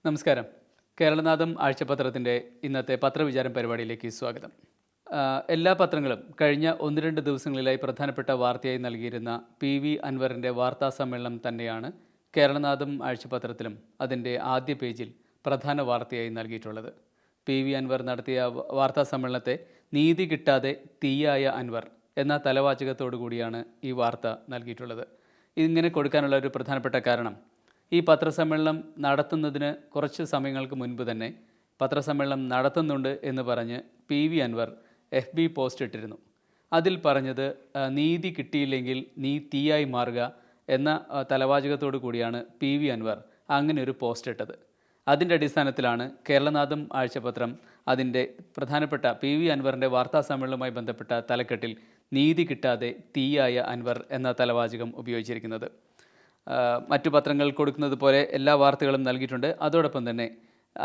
നമസ്കാരം. കേരളനാഥം ആഴ്ചപത്രത്തിൻ്റെ ഇന്നത്തെ പത്രവിചാരം പരിപാടിയിലേക്ക് സ്വാഗതം. എല്ലാ പത്രങ്ങളും കഴിഞ്ഞ 1-2 ദിവസങ്ങളിലായി പ്രധാനപ്പെട്ട വാർത്തയായി നൽകിയിരുന്ന പി.വി. അൻവറിൻ്റെ വാർത്താ സമ്മേളനം തന്നെയാണ് കേരളനാഥം ആഴ്ചപത്രത്തിലും അതിൻ്റെ ആദ്യ പേജിൽ പ്രധാന വാർത്തയായി നൽകിയിട്ടുള്ളത്. പി.വി. അൻവർ നടത്തിയ വാർത്താ സമ്മേളനത്തെ നീതി കിട്ടാതെ തീയായ അൻവർ എന്ന തലവാചകത്തോടു കൂടിയാണ് ഈ വാർത്ത നൽകിയിട്ടുള്ളത്. ഇങ്ങനെ കൊടുക്കാനുള്ള ഒരു പ്രധാനപ്പെട്ട കാരണം, ഈ പത്രസമ്മേളനം നടത്തുന്നതിന് കുറച്ച് സമയങ്ങൾക്ക് മുൻപ് തന്നെ പത്രസമ്മേളനം നടത്തുന്നുണ്ട് എന്ന് പറഞ്ഞ് പി.വി. അൻവർ FB പോസ്റ്റ് ഇട്ടിരുന്നു. അതിൽ പറഞ്ഞത് നീതി കിട്ടിയില്ലെങ്കിൽ നീ തീയായി മാറുക എന്ന തലവാചകത്തോടു കൂടിയാണ് പി.വി. അൻവർ അങ്ങനെ ഒരു പോസ്റ്റ് ഇട്ടത്. അതിൻ്റെ അടിസ്ഥാനത്തിലാണ് കേരളനാഥം ആഴ്ചപത്രം അതിൻ്റെ പ്രധാനപ്പെട്ട പി.വി. അൻവറിൻ്റെ വാർത്താ സമ്മേളനവുമായി ബന്ധപ്പെട്ട തലക്കെട്ടിൽ നീതി കിട്ടാതെ തീയായ അൻവർ എന്ന തലവാചകം ഉപയോഗിച്ചിരിക്കുന്നത്. മറ്റു പത്രങ്ങൾ കൊടുക്കുന്നത് പോലെ എല്ലാ വാർത്തകളും നൽകിയിട്ടുണ്ട്. അതോടൊപ്പം തന്നെ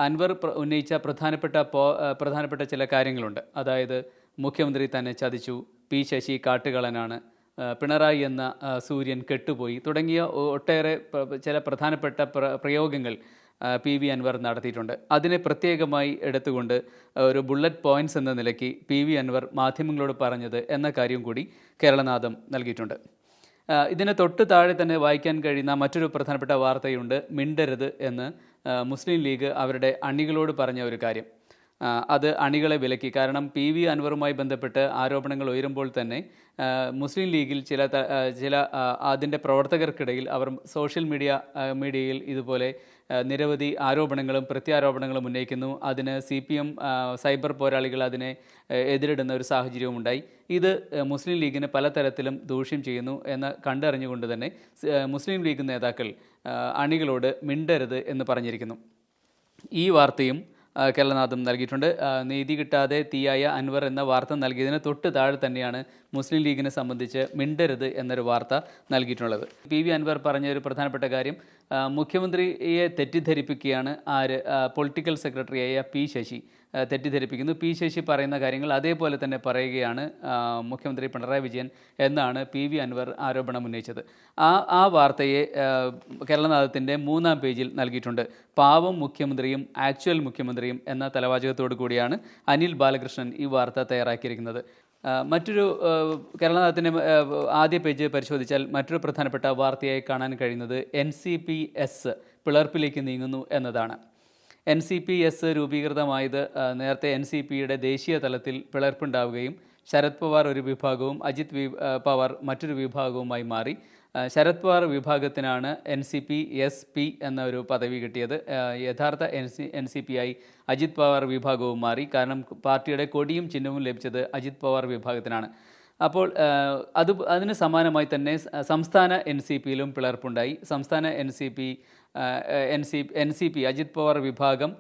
അൻവർ ഉന്നയിച്ച പ്രധാനപ്പെട്ട ചില കാര്യങ്ങളുണ്ട്. അതായത് മുഖ്യമന്ത്രി തന്നെ ചതിച്ചു, പി ശശി കാട്ടുകളനാണ്, പിണറായി എന്ന സൂര്യൻ കെട്ടുപോയി തുടങ്ങിയ ഒട്ടേറെ ചില പ്രധാനപ്പെട്ട പ്രയോഗങ്ങൾ പി.വി. അൻവർ നടത്തിയിട്ടുണ്ട്. അതിനെ പ്രത്യേകമായി എടുത്തുകൊണ്ട് ഒരു ബുള്ളറ്റ് പോയിന്റ്സ് എന്ന നിലയ്ക്ക് പി.വി. അൻവർ മാധ്യമങ്ങളോട് പറഞ്ഞത് എന്ന കാര്യം കൂടി കേരളനാഥം നൽകിയിട്ടുണ്ട്. ഇതിന് തൊട്ട് താഴെ തന്നെ വായിക്കാൻ കഴിയുന്ന മറ്റൊരു പ്രധാനപ്പെട്ട വാർത്തയുണ്ട്. മിണ്ടരുത് എന്ന് മുസ്ലിം ലീഗ് അവരുടെ അണികളോട് പറഞ്ഞ ഒരു കാര്യം. അത് അണികളെ വിലക്കി. കാരണം പി.വി. അൻവറുമായി ബന്ധപ്പെട്ട് ആരോപണങ്ങൾ ഉയരുമ്പോൾ തന്നെ മുസ്ലിം ലീഗിൽ ചില അതിൻ്റെ പ്രവർത്തകർക്കിടയിൽ അവർ സോഷ്യൽ മീഡിയയിൽ ഇതുപോലെ നിരവധി ആരോപണങ്ങളും പ്രത്യാരോപണങ്ങളും ഉന്നയിക്കുന്നു. അതിന് CPM സൈബർ പോരാളികൾ അതിനെ എതിരിടുന്ന ഒരു സാഹചര്യവും ഉണ്ടായി. ഇത് മുസ്ലിം ലീഗിന് പലതരത്തിലും ദൂഷ്യം ചെയ്യുന്നു എന്ന് കണ്ടറിഞ്ഞുകൊണ്ട് തന്നെ മുസ്ലിം ലീഗ് നേതാക്കൾ അണികളോട് മിണ്ടരുത് എന്ന് പറഞ്ഞിരിക്കുന്നു. ഈ വാർത്തയും കേരളനാഥം നൽകിയിട്ടുണ്ട്. നീതി കിട്ടാതെ തീയായ അൻവർ എന്ന വാർത്ത നൽകിയതിന് തൊട്ട് താഴെ തന്നെയാണ് മുസ്ലിം ലീഗിനെ സംബന്ധിച്ച് മിണ്ടരുത് എന്നൊരു വാർത്ത നൽകിയിട്ടുള്ളത്. പി.വി. അൻവർ പറഞ്ഞ ഒരു പ്രധാനപ്പെട്ട കാര്യം, മുഖ്യമന്ത്രിയെ തെറ്റിദ്ധരിപ്പിക്കുകയാണ് പൊളിറ്റിക്കൽ സെക്രട്ടറിയായ പി ശശി തെറ്റിദ്ധരിപ്പിക്കുന്നു. പി ശശി പറയുന്ന കാര്യങ്ങൾ അതേപോലെ തന്നെ പറയുകയാണ് മുഖ്യമന്ത്രി പിണറായി വിജയൻ എന്നാണ് പി.വി. അൻവർ ആരോപണം ഉന്നയിച്ചത്. ആ വാർത്തയെ കേരളനാഥത്തിൻ്റെ 3-ാം പേജിൽ നൽകിയിട്ടുണ്ട്. പാവം മുഖ്യമന്ത്രിയും ആക്ച്വൽ മുഖ്യമന്ത്രിയും എന്ന തലവാചകത്തോടു കൂടിയാണ് അനിൽ ബാലകൃഷ്ണൻ ഈ വാർത്ത തയ്യാറാക്കിയിരിക്കുന്നത്. മറ്റൊരു കേരളനാഥത്തിൻ്റെ ആദ്യ പേജ് പരിശോധിച്ചാൽ മറ്റൊരു പ്രധാനപ്പെട്ട വാർത്തയായി കാണാൻ കഴിയുന്നത് NCPS പിളർപ്പിലേക്ക് നീങ്ങുന്നു എന്നതാണ്. NCPS രൂപീകൃതമായത് നേരത്തെ NCPയുടെ ദേശീയ തലത്തിൽ പിളർപ്പുണ്ടാവുകയും ശരത് പവാർ ഒരു വിഭാഗവും അജിത് പവാർ മറ്റൊരു വിഭാഗവുമായി മാറി. ശരത് പവാർ വിഭാഗത്തിനാണ് NCP-SP എന്ന ഒരു പദവി കിട്ടിയത്. യഥാർത്ഥ NCP ആയി അജിത് പവാർ വിഭാഗവും മാറി. കാരണം പാർട്ടിയുടെ കൊടിയും ചിഹ്നവും ലഭിച്ചത് അജിത് പവാർ വിഭാഗത്തിനാണ്. അപ്പോൾ അതിന് സമാനമായി തന്നെ സംസ്ഥാന NCPയിലും പിളർപ്പുണ്ടായി. സംസ്ഥാന NCP അജിത് പവാർ വിഭാഗം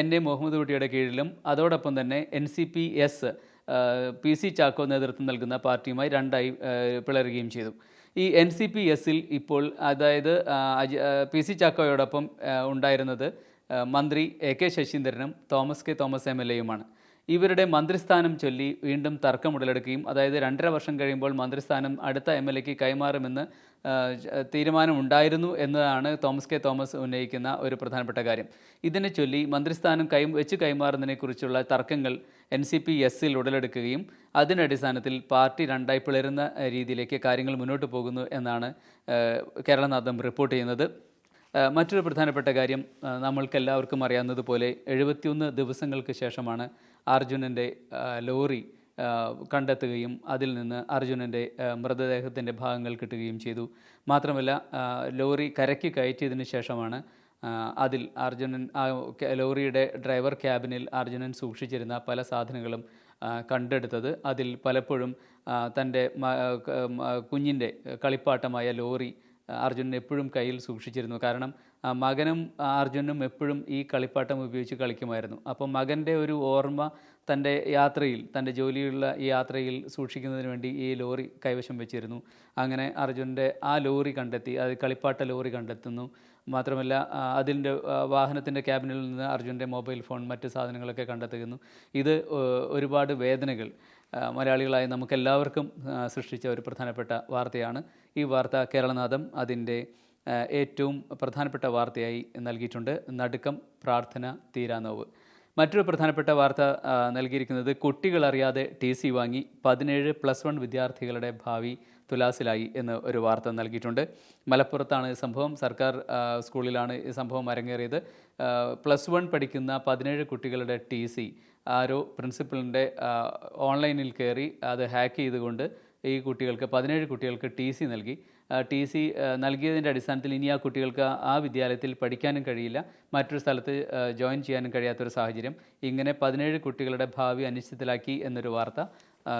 NA മുഹമ്മദ് കുട്ടിയുടെ കീഴിലും അതോടൊപ്പം തന്നെ NCPS PC ചാക്കോ നേതൃത്വം നൽകുന്ന പാർട്ടിയുമായി രണ്ടായി പിളരുകയും ചെയ്തു. ഈ NCPSൽ ഇപ്പോൾ അതായത് PC ചാക്കോയോടൊപ്പം ഉണ്ടായിരുന്നത് മന്ത്രി AK ശശീന്ദ്രനും തോമസ് കെ തോമസ് MLAയുമാണ്. ഇവരുടെ മന്ത്രിസ്ഥാനം ചൊല്ലി വീണ്ടും തർക്കം ഉടലെടുക്കുകയും അതായത് 2.5 വർഷം കഴിയുമ്പോൾ മന്ത്രിസ്ഥാനം അടുത്ത MLAക്ക് കൈമാറുമെന്ന് തീരുമാനമുണ്ടായിരുന്നു എന്നതാണ് തോമസ് കെ തോമസ് ഉന്നയിക്കുന്ന ഒരു പ്രധാനപ്പെട്ട കാര്യം. ഇതിനെ ചൊല്ലി മന്ത്രിസ്ഥാനം കൈമാറുന്നതിനെക്കുറിച്ചുള്ള തർക്കങ്ങൾ NCPSൽ ഉടലെടുക്കുകയും അതിനടിസ്ഥാനത്തിൽ പാർട്ടി രണ്ടായി പിളരുന്ന രീതിയിലേക്ക് കാര്യങ്ങൾ മുന്നോട്ട് പോകുന്നു എന്നാണ് കേരളനാഥം റിപ്പോർട്ട് ചെയ്യുന്നത്. മറ്റൊരു പ്രധാനപ്പെട്ട കാര്യം, നമ്മൾക്കെല്ലാവർക്കും അറിയാവുന്നതുപോലെ 71 ദിവസങ്ങൾക്ക് ശേഷമാണ് അർജുനൻ്റെ ലോറി കണ്ടെത്തുകയും അതിൽ നിന്ന് അർജുനൻ്റെ മൃതദേഹത്തിൻ്റെ ഭാഗങ്ങൾ കിട്ടുകയും ചെയ്തു. മാത്രമല്ല ലോറി കരയ്ക്ക് കയറ്റിയതിന് ശേഷമാണ് അതിൽ ലോറിയുടെ ഡ്രൈവർ ക്യാബിനിൽ അർജുനൻ സൂക്ഷിച്ചിരുന്ന പല സാധനങ്ങളും കണ്ടെടുത്തത്. അതിൽ പലപ്പോഴും തൻ്റെ കുഞ്ഞിൻ്റെ കളിപ്പാട്ടമായ ലോറി അർജുനൻ എപ്പോഴും കയ്യിൽ സൂക്ഷിച്ചിരുന്നു. കാരണം മകനും അർജുനും എപ്പോഴും ഈ കളിപ്പാട്ടം ഉപയോഗിച്ച് കളിക്കുമായിരുന്നു. അപ്പോൾ മകൻ്റെ ഒരു ഓർമ്മ തൻ്റെ ജോലിയുള്ള ഈ യാത്രയിൽ സൂക്ഷിക്കുന്നതിന് വേണ്ടി ഈ ലോറി കൈവശം വെച്ചിരുന്നു. അങ്ങനെ അർജുനൻ്റെ ആ ലോറി കണ്ടെത്തി, അത് കളിപ്പാട്ട ലോറി കണ്ടെത്തുന്നു. മാത്രമല്ല അതിൻ്റെ വാഹനത്തിൻ്റെ ക്യാബിനിൽ നിന്ന് അർജുൻ്റെ മൊബൈൽ ഫോൺ മറ്റ് സാധനങ്ങളൊക്കെ കണ്ടെത്തുന്നു. ഇത് ഒരുപാട് വേദനകൾ മലയാളികളായ നമുക്കെല്ലാവർക്കും സൃഷ്ടിച്ച ഒരു പ്രധാനപ്പെട്ട വാർത്തയാണ്. ഈ വാർത്ത കേരളനാഥം അതിൻ്റെ ഏറ്റവും പ്രധാനപ്പെട്ട വാർത്തയായി നൽകിയിട്ടുണ്ട്. നടുക്കം, പ്രാർത്ഥന, തീരാനോവ്. മറ്റൊരു പ്രധാനപ്പെട്ട വാർത്ത നൽകിയിരിക്കുന്നത് കുട്ടികളറിയാതെ TC വാങ്ങി 17 +1 വിദ്യാർത്ഥികളുടെ ഭാവി തുലാസിലായി എന്ന് ഒരു വാർത്ത നൽകിയിട്ടുണ്ട്. മലപ്പുറത്താണ് ഈ സംഭവം. സർക്കാർ സ്കൂളിലാണ് ഈ സംഭവം അരങ്ങേറിയത്. +1 പഠിക്കുന്ന 17 കുട്ടികളുടെ TC ആരോ പ്രിൻസിപ്പലിൻ്റെ ഓൺലൈനിൽ കയറി അത് ഹാക്ക് ചെയ്തുകൊണ്ട് ഈ കുട്ടികൾക്ക് 17 കുട്ടികൾക്ക് TC നൽകി. TC നൽകിയതിൻ്റെ അടിസ്ഥാനത്തിൽ ഇനി ആ കുട്ടികൾക്ക് ആ വിദ്യാലയത്തിൽ പഠിക്കാനും കഴിയില്ല, മറ്റൊരു സ്ഥലത്ത് ജോയിൻ ചെയ്യാനും കഴിയാത്തൊരു സാഹചര്യം. ഇങ്ങനെ 17 കുട്ടികളുടെ ഭാവി അനിശ്ചിതത്തിലാക്കി എന്നൊരു വാർത്ത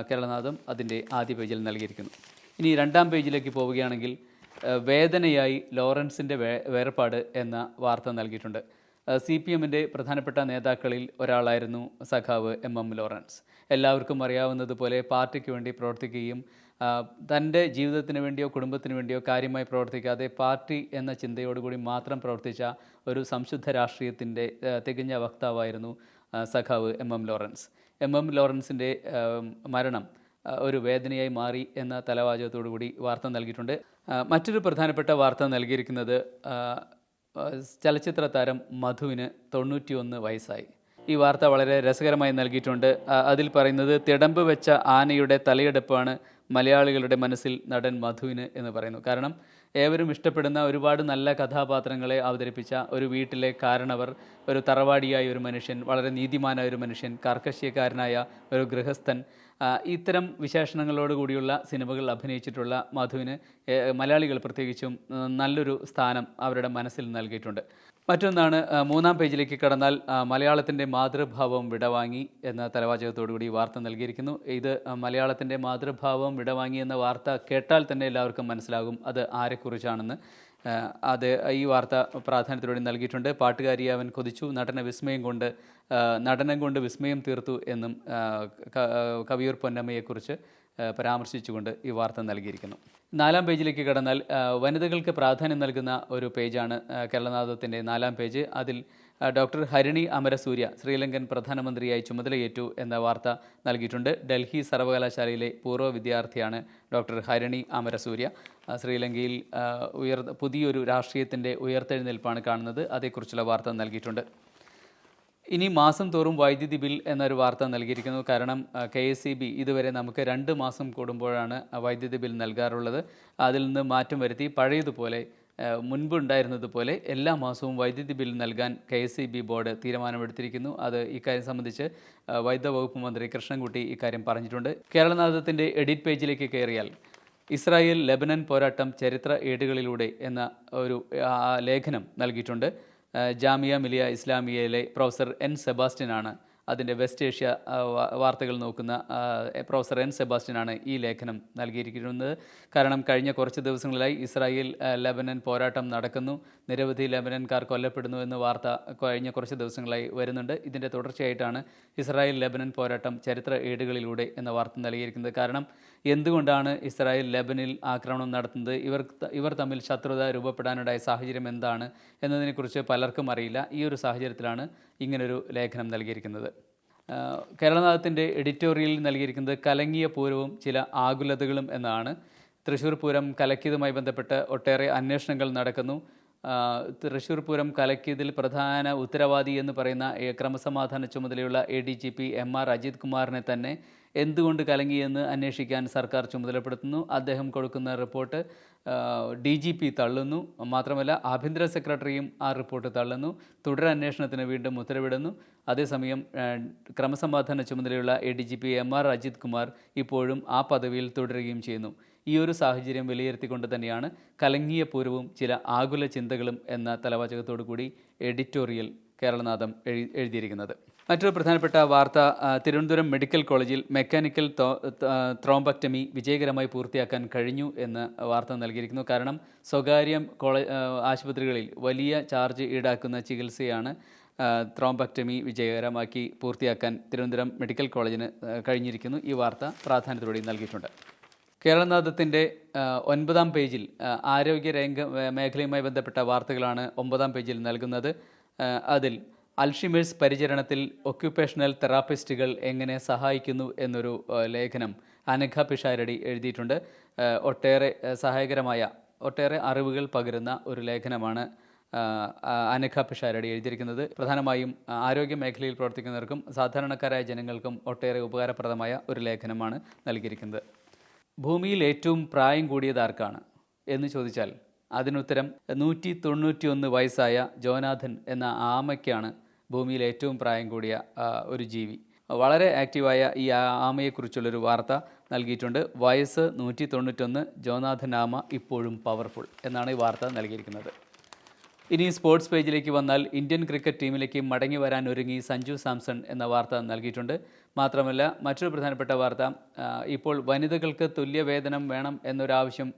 കേരളനാഥം അതിൻ്റെ ആദ്യ പേജിൽ നൽകിയിരിക്കുന്നു. ഇനി രണ്ടാം പേജിലേക്ക് പോവുകയാണെങ്കിൽ വേദനയായി ലോറൻസിൻ്റെ വേർപാട് എന്ന വാർത്ത നൽകിയിട്ടുണ്ട്. CPMൻ്റെ പ്രധാനപ്പെട്ട നേതാക്കളിൽ ഒരാളായിരുന്നു സഖാവ് MM ലോറൻസ്. എല്ലാവർക്കും അറിയാവുന്നതുപോലെ പാർട്ടിക്ക് വേണ്ടി പ്രവർത്തിക്കുകയും തൻ്റെ ജീവിതത്തിന് വേണ്ടിയോ കുടുംബത്തിന് വേണ്ടിയോ കാര്യമായി പ്രവർത്തിക്കാതെ പാർട്ടി എന്ന ചിന്തയോടുകൂടി മാത്രം പ്രവർത്തിച്ച ഒരു സംശുദ്ധ രാഷ്ട്രീയത്തിൻ്റെ തികഞ്ഞ വക്താവായിരുന്നു സഖാവ് MM ലോറൻസ്. MM ലോറൻസിൻ്റെ മരണം ഒരു വേദനയായി മാറി എന്ന തലവാചകത്തോടു കൂടി വാർത്ത നൽകിയിട്ടുണ്ട്. മറ്റൊരു പ്രധാനപ്പെട്ട വാർത്ത നൽകിയിരിക്കുന്നത് ചലച്ചിത്ര താരം മധുവിന് 91 വയസ്സായി. ഈ വാർത്ത വളരെ രസകരമായി നൽകിയിട്ടുണ്ട്. അതിൽ പറയുന്നത് തിടമ്പ് വെച്ച ആനയുടെ തലയെടുപ്പാണ് മലയാളികളുടെ മനസ്സിൽ നടൻ മധുവിന് എന്ന് പറയുന്നു. കാരണം ഏവരും ഇഷ്ടപ്പെടുന്ന ഒരുപാട് നല്ല കഥാപാത്രങ്ങളെ അവതരിപ്പിച്ച ഒരു വീട്ടിലെ കാരണവർ, ഒരു തറവാടിയായ ഒരു മനുഷ്യൻ, വളരെ നീതിമാനായ ഒരു മനുഷ്യൻ, കാർക്കശ്യക്കാരനായ ഒരു ഗൃഹസ്ഥൻ, ഇത്തരം വിശേഷണങ്ങളോടുകൂടിയുള്ള സിനിമകൾ അഭിനയിച്ചിട്ടുള്ള മധുവിന് മലയാളികൾ പ്രത്യേകിച്ചും നല്ലൊരു സ്ഥാനം അവരുടെ മനസ്സിൽ നൽകിയിട്ടുണ്ട്. മറ്റൊന്നാണ് മൂന്നാം പേജിലേക്ക് കടന്നാൽ മലയാളത്തിൻ്റെ മാതൃഭാവം വിടവാങ്ങി എന്ന തലവാചകത്തോടുകൂടി വാർത്ത നൽകിയിരിക്കുന്നു. ഇത് മലയാളത്തിൻ്റെ മാതൃഭാവം വിടവാങ്ങി എന്ന വാർത്ത കേട്ടാൽ തന്നെ എല്ലാവർക്കും മനസ്സിലാകും അത് ആരെക്കുറിച്ചാണെന്ന്. അത് ഈ വാർത്ത പ്രാധാന്യത്തോടെ നൽകിയിട്ടുണ്ട്. പാട്ടുകാരി അവൻ കൊതിച്ചു, നടനം കൊണ്ട് വിസ്മയം തീർത്തു എന്നും കവിയൂർ പൊന്നമ്മയെക്കുറിച്ച് പരാമർശിച്ചുകൊണ്ട് ഈ വാർത്ത നൽകിയിരിക്കുന്നു. നാലാം പേജിലേക്ക് കടന്നാൽ വനിതകൾക്ക് പ്രാധാന്യം നൽകുന്ന ഒരു പേജാണ് കേരളനാഥത്തിൻ്റെ നാലാം പേജ്. അതിൽ ഡോക്ടർ ഹരിണി അമരസൂര്യ ശ്രീലങ്കൻ പ്രധാനമന്ത്രിയായി ചുമതലയേറ്റു എന്ന വാർത്ത നൽകിയിട്ടുണ്ട്. ഡൽഹി സർവകലാശാലയിലെ പൂർവ്വ വിദ്യാർത്ഥിയാണ് ഡോക്ടർ ഹരിണി അമരസൂര്യ. ശ്രീലങ്കയിൽ പുതിയൊരു രാഷ്ട്രീയത്തിൻ്റെ ഉയർത്തെഴുന്നേൽപ്പാണ് കാണുന്നത്. അതേക്കുറിച്ചുള്ള വാർത്ത നൽകിയിട്ടുണ്ട്. ഇനി മാസം തോറും വൈദ്യുതി ബിൽ എന്നൊരു വാർത്ത നൽകിയിരിക്കുന്നു. കാരണം KSEB ഇതുവരെ നമുക്ക് 2 മാസം കൂടുമ്പോഴാണ് വൈദ്യുതി ബിൽ നൽകാറുള്ളത്. അതിൽ നിന്ന് മാറ്റം വരുത്തി പഴയതുപോലെ മുൻപുണ്ടായിരുന്നതുപോലെ എല്ലാ മാസവും വൈദ്യുതി ബിൽ നൽകാൻ KSEB ബോർഡ് തീരുമാനമെടുത്തിരിക്കുന്നു. അത് ഇക്കാര്യം സംബന്ധിച്ച് വൈദ്യുത വകുപ്പ് മന്ത്രി കൃഷ്ണൻകുട്ടി ഇക്കാര്യം പറഞ്ഞിട്ടുണ്ട്. കേരളനാഥത്തിൻ്റെ എഡിറ്റ് പേജിലേക്ക് കയറിയാൽ ഇസ്രായേൽ ലെബനൻ പോരാട്ടം ചരിത്ര ഏടുകളിലൂടെ എന്ന ഒരു ലേഖനം നൽകിയിട്ടുണ്ട്. ജാമിയ മിലിയ ഇസ്ലാമിയയിലെ പ്രൊഫസർ N സെബാസ്റ്റ്യനാണ് അതിൻ്റെ വെസ്റ്റ് ഏഷ്യ വാർത്തകൾ നോക്കുന്ന പ്രൊഫസർ N സെബാസ്റ്റ്യനാണ് ഈ ലേഖനം നൽകിയിരിക്കുന്നത്. കാരണം കഴിഞ്ഞ കുറച്ച് ദിവസങ്ങളിലായി ഇസ്രായേൽ ലെബനൻ പോരാട്ടം നടക്കുന്നു, നിരവധി ലെബനൻകാർ കൊല്ലപ്പെടുന്നു എന്ന വാർത്ത കഴിഞ്ഞ കുറച്ച് ദിവസങ്ങളായി വരുന്നുണ്ട്. ഇതിൻ്റെ തുടർച്ചയായിട്ടാണ് ഇസ്രായേൽ ലെബനൻ പോരാട്ടം ചരിത്ര ഏടുകളിലൂടെ എന്ന വാർത്ത നൽകിയിരിക്കുന്നത്. കാരണം എന്തുകൊണ്ടാണ് ഇസ്രായേൽ ലെബനിൽ ആക്രമണം നടത്തുന്നത്, ഇവർ തമ്മിൽ ശത്രുത രൂപപ്പെടാനുണ്ടായ സാഹചര്യം എന്താണ് എന്നതിനെക്കുറിച്ച് പലർക്കും അറിയില്ല. ഈ ഒരു സാഹചര്യത്തിലാണ് ഇങ്ങനൊരു ലേഖനം നൽകിയിരിക്കുന്നത്. കേരളനാഥത്തിൻ്റെ എഡിറ്റോറിയലിൽ നൽകിയിരിക്കുന്നത് കലങ്ങിയ പൂരവും ചില ആകുലതകളും എന്നാണ്. തൃശ്ശൂർ പൂരം കലക്കിയതുമായി ബന്ധപ്പെട്ട് ഒട്ടേറെ അന്വേഷണങ്ങൾ നടക്കുന്നു. തൃശ്ശൂർ പൂരം കലക്കിയതിൽ പ്രധാന ഉത്തരവാദി എന്ന് പറയുന്ന ക്രമസമാധാന ചുമതലയുള്ള ADGP MR അജിത് കുമാറിനെ തന്നെ എന്തുകൊണ്ട് കലങ്ങിയെന്ന് അന്വേഷിക്കാൻ സർക്കാർ ചുമതലപ്പെടുത്തുന്നു. അദ്ദേഹം കൊടുക്കുന്ന റിപ്പോർട്ട് DGP തള്ളുന്നു. മാത്രമല്ല ആഭ്യന്തര സെക്രട്ടറിയും ആ റിപ്പോർട്ട് തള്ളുന്നു. തുടരന്വേഷണത്തിന് വീണ്ടും ഉത്തരവിടുന്നു. അതേസമയം ക്രമസമാധാന ചുമതലയുള്ള ADGP MR അജിത് കുമാർ ഇപ്പോഴും ആ പദവിയിൽ തുടരുകയും ചെയ്യുന്നു. ഈ ഒരു സാഹചര്യം വിലയിരുത്തിക്കൊണ്ട് തന്നെയാണ് കലങ്ങിയ പൂരവും ചില ആകുല ചിന്തകളും എന്ന തലവാചകത്തോടു കൂടി എഡിറ്റോറിയൽ കേരളനാഥം എഴുതിയിരിക്കുന്നത്. മറ്റൊരു പ്രധാനപ്പെട്ട വാർത്ത തിരുവനന്തപുരം മെഡിക്കൽ കോളേജിൽ മെക്കാനിക്കൽ ത്രോംബക്ടമി വിജയകരമായി പൂർത്തിയാക്കാൻ കഴിഞ്ഞു എന്ന് വാർത്ത നൽകിയിരിക്കുന്നു. കാരണം സ്വകാര്യ ആശുപത്രികളിൽ വലിയ ചാർജ് ഈടാക്കുന്ന ചികിത്സയാണ് ത്രോംബക്ടമി വിജയകരമാക്കി പൂർത്തിയാക്കാൻ തിരുവനന്തപുരം മെഡിക്കൽ കോളേജിന് കഴിഞ്ഞിരിക്കുന്നു. ഈ വാർത്ത പ്രാധാന്യത്തോടെ നൽകിയിട്ടുണ്ട്. കേരളനാഥത്തിൻ്റെ 9-ാം പേജിൽ ആരോഗ്യ മേഖലയുമായി ബന്ധപ്പെട്ട വാർത്തകളാണ് 9-ാം പേജിൽ നൽകുന്നത്. അതിൽ അൽഷിമേഴ്സ് പരിചരണത്തിൽ ഒക്യുപേഷണൽ തെറാപ്പിസ്റ്റുകൾ എങ്ങനെ സഹായിക്കുന്നു എന്നൊരു ലേഖനം അനഘ പിഷാരടി എഴുതിയിട്ടുണ്ട്. ഒട്ടേറെ സഹായകരമായ ഒട്ടേറെ അറിവുകൾ പകരുന്ന ഒരു ലേഖനമാണ് അനഘ പിഷാരടി എഴുതിയിരിക്കുന്നത്. പ്രധാനമായും ആരോഗ്യ മേഖലയിൽ പ്രവർത്തിക്കുന്നവർക്കും സാധാരണക്കാരായ ജനങ്ങൾക്കും ഒട്ടേറെ ഉപകാരപ്രദമായ ഒരു ലേഖനമാണ് നൽകിയിരിക്കുന്നത്. ഭൂമിയിൽ ഏറ്റവും പ്രായം കൂടിയത് ആർക്കാണ് എന്ന് ചോദിച്ചാൽ അതിനുത്തരം 191 വയസ്സായ ജോനാഥൻ എന്ന ആമയ്ക്കാണ് ഭൂമിയിൽ ഏറ്റവും പ്രായം കൂടിയ ഒരു ജീവി. വളരെ ആക്റ്റീവായ ഈ ആമയെക്കുറിച്ചുള്ളൊരു വാർത്ത നൽകിയിട്ടുണ്ട്. വയസ്സ് 191, ജോനാഥൻ ആമ ഇപ്പോഴും പവർഫുൾ എന്നാണ് ഈ വാർത്ത നൽകിയിരിക്കുന്നത്. ഇനി സ്പോർട്സ് പേജിലേക്ക് വന്നാൽ ഇന്ത്യൻ ക്രിക്കറ്റ് ടീമിലേക്ക് മടങ്ങി വരാൻ ഒരുങ്ങി സഞ്ജു സാംസൺ എന്ന വാർത്ത നൽകിയിട്ടുണ്ട്. മാത്രമല്ല മറ്റൊരു പ്രധാനപ്പെട്ട വാർത്ത, ഇപ്പോൾ വനിതകൾക്ക് തുല്യവേതനം വേണം എന്നൊരാവശ്യം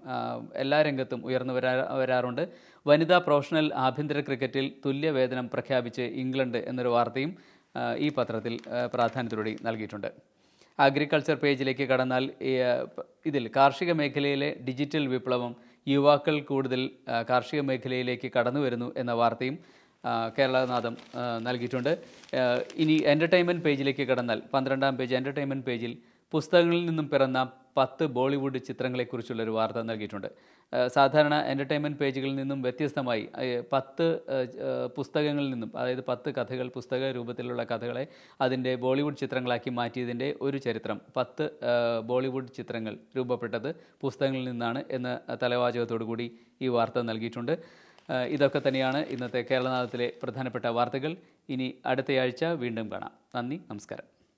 എല്ലാ രംഗത്തും ഉയർന്നു വരാറുണ്ട്. വനിതാ പ്രൊഫഷണൽ ആഭ്യന്തര ക്രിക്കറ്റിൽ തുല്യവേതനം പ്രഖ്യാപിച്ച് ഇംഗ്ലണ്ട് എന്നൊരു വാർത്തയും ഈ പത്രത്തിൽ പ്രാധാന്യത്തോടെ നൽകിയിട്ടുണ്ട്. അഗ്രികൾച്ചർ പേജിലേക്ക് കടന്നാൽ ഇതിൽ കാർഷിക മേഖലയിലെ ഡിജിറ്റൽ വിപ്ലവം, യുവാക്കൾ കൂടുതൽ കാർഷിക മേഖലയിലേക്ക് കടന്നു വരുന്നു എന്ന വാർത്തയും കേരളനാഥം നൽകിയിട്ടുണ്ട്. ഇനി എൻ്റർടൈൻമെൻറ്റ് പേജിലേക്ക് കടന്നാൽ 12-ാം പേജ് എൻ്റർടൈൻമെൻറ്റ് പേജിൽ പുസ്തകങ്ങളിൽ നിന്നും പിറന്ന 10 ബോളിവുഡ് ചിത്രങ്ങളെക്കുറിച്ചുള്ളൊരു വാർത്ത നൽകിയിട്ടുണ്ട്. സാധാരണ എൻ്റർടൈൻമെൻറ്റ് പേജുകളിൽ നിന്നും വ്യത്യസ്തമായി 10 പുസ്തകങ്ങളിൽ നിന്നും, അതായത് 10 കഥകൾ, പുസ്തക രൂപത്തിലുള്ള കഥകളെ അതിൻ്റെ ബോളിവുഡ് ചിത്രങ്ങളാക്കി മാറ്റിയതിൻ്റെ ഒരു ചരിത്രം, 10 ബോളിവുഡ് ചിത്രങ്ങൾ രൂപപ്പെട്ടത് പുസ്തകങ്ങളിൽ നിന്നാണ് എന്ന തലവാചകത്തോടു കൂടി ഈ വാർത്ത നൽകിയിട്ടുണ്ട്. ഇതൊക്കെ തന്നെയാണ് ഇന്നത്തെ കേരളനാഥത്തിലെ പ്രധാനപ്പെട്ട വാർത്തകൾ. ഇനി അടുത്തയാഴ്ച വീണ്ടും കാണാം. നന്ദി, നമസ്കാരം.